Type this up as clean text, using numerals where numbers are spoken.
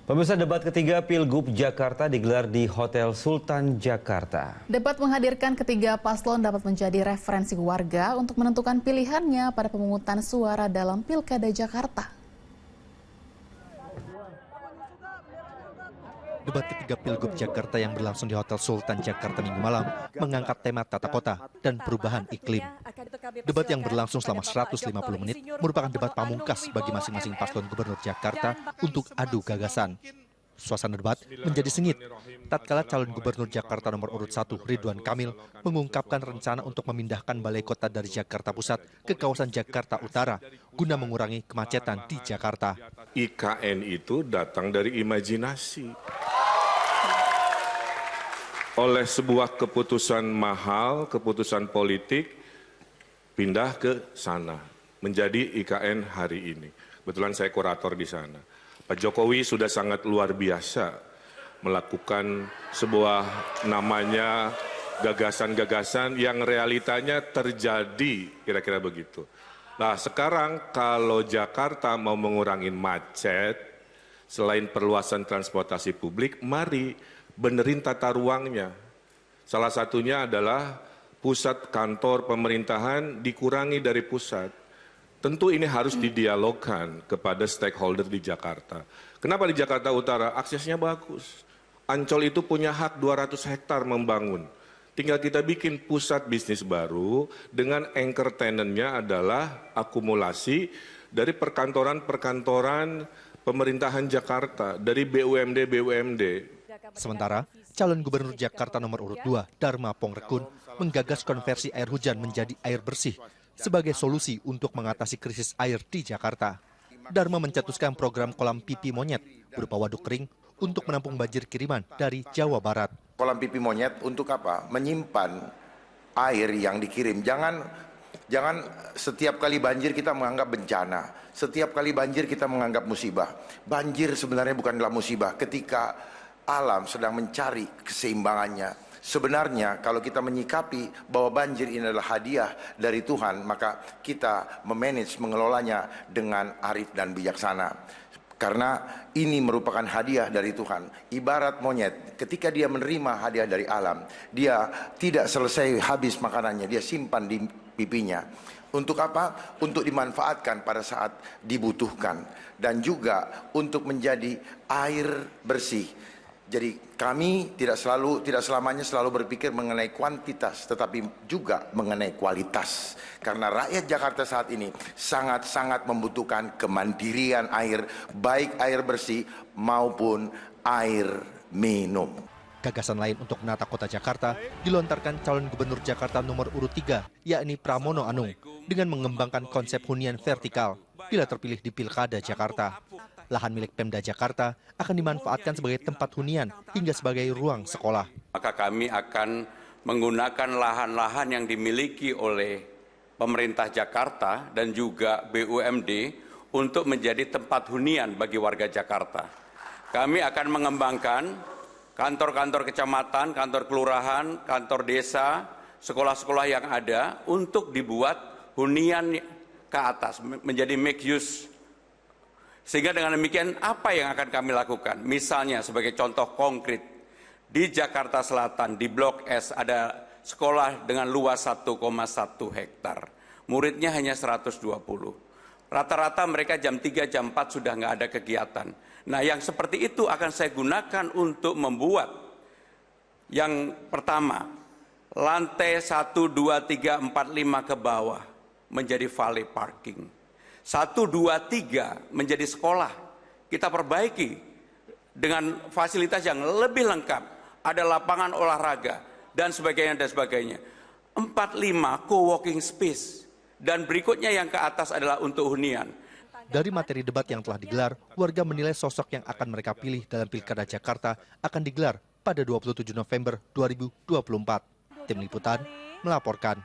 Pemirsa, debat ketiga Pilgub Jakarta digelar di Hotel Sultan Jakarta. Debat menghadirkan ketiga paslon dapat menjadi referensi warga untuk menentukan pilihannya pada pemungutan suara dalam Pilkada Jakarta. Debat ketiga Pilgub Jakarta yang berlangsung di Hotel Sultan Jakarta Minggu malam mengangkat tema tata kota dan perubahan iklim. Debat yang berlangsung selama 150 menit merupakan debat pamungkas bagi masing-masing paslon gubernur Jakarta untuk adu gagasan. Suasana debat menjadi sengit tatkala calon gubernur Jakarta nomor urut 1 Ridwan Kamil mengungkapkan rencana untuk memindahkan balai kota dari Jakarta Pusat ke kawasan Jakarta Utara guna mengurangi kemacetan di Jakarta. IKN itu datang dari imajinasi. Oleh sebuah keputusan mahal, keputusan politik, pindah ke sana, menjadi IKN hari ini. Kebetulan saya kurator di sana. Pak Jokowi sudah sangat luar biasa melakukan sebuah namanya gagasan-gagasan yang realitanya terjadi, kira-kira begitu. Nah, sekarang kalau Jakarta mau mengurangi macet, selain perluasan transportasi publik, mari benerin tata ruangnya. Salah satunya adalah pusat kantor pemerintahan dikurangi dari pusat. Tentu ini harus didialogkan kepada stakeholder di Jakarta. Kenapa di Jakarta Utara? Aksesnya bagus. Ancol itu punya hak 200 hektar membangun. Tinggal kita bikin pusat bisnis baru dengan anchor tenant-nya adalah akumulasi dari perkantoran-perkantoran pemerintahan Jakarta, dari BUMD. Sementara, calon gubernur Jakarta nomor urut 2, Dharma Pongrekun, menggagas konversi air hujan menjadi air bersih sebagai solusi untuk mengatasi krisis air di Jakarta. Dharma mencetuskan program kolam pipi monyet berupa waduk kering untuk menampung banjir kiriman dari Jawa Barat. Kolam pipi monyet untuk apa? Menyimpan air yang dikirim. Jangan setiap kali banjir kita menganggap bencana. Setiap kali banjir kita menganggap musibah. Banjir sebenarnya bukanlah musibah ketika alam sedang mencari keseimbangannya. Sebenarnya kalau kita menyikapi bahwa banjir ini adalah hadiah dari Tuhan, maka kita mengelolanya dengan arif dan bijaksana. Karena ini merupakan hadiah dari Tuhan. Ibarat monyet, ketika dia menerima hadiah dari alam, dia tidak selesai habis makanannya, dia simpan di pipinya. Untuk apa? Untuk dimanfaatkan pada saat dibutuhkan. Dan juga untuk menjadi air bersih. Jadi kami tidak selamanya selalu berpikir mengenai kuantitas, tetapi juga mengenai kualitas. Karena rakyat Jakarta saat ini sangat-sangat membutuhkan kemandirian air, baik air bersih maupun air minum. Gagasan lain untuk menata kota Jakarta dilontarkan calon gubernur Jakarta nomor urut 3, yakni Pramono Anung, dengan mengembangkan konsep hunian vertikal bila terpilih di Pilkada Jakarta. Lahan milik Pemda Jakarta akan dimanfaatkan sebagai tempat hunian hingga sebagai ruang sekolah. Maka kami akan menggunakan lahan-lahan yang dimiliki oleh pemerintah Jakarta dan juga BUMD untuk menjadi tempat hunian bagi warga Jakarta. Kami akan mengembangkan kantor-kantor kecamatan, kantor kelurahan, kantor desa, sekolah-sekolah yang ada untuk dibuat hunian ke atas, menjadi make use. Sehingga dengan demikian apa yang akan kami lakukan? Misalnya sebagai contoh konkret, di Jakarta Selatan, di Blok S ada sekolah dengan luas 1,1 hektar. Muridnya hanya 120. Rata-rata mereka jam 3, jam 4 sudah nggak ada kegiatan. Nah yang seperti itu akan saya gunakan untuk membuat yang pertama, lantai 1, 2, 3, 4, 5 ke bawah menjadi valet parking. 1, 2, 3 menjadi sekolah. Kita perbaiki dengan fasilitas yang lebih lengkap. Ada lapangan olahraga dan sebagainya dan sebagainya. 4, 5 co-working space. Dan berikutnya yang ke atas adalah untuk hunian. Dari materi debat yang telah digelar, warga menilai sosok yang akan mereka pilih dalam Pilkada Jakarta akan digelar pada 27 November 2024. Tim Liputan melaporkan.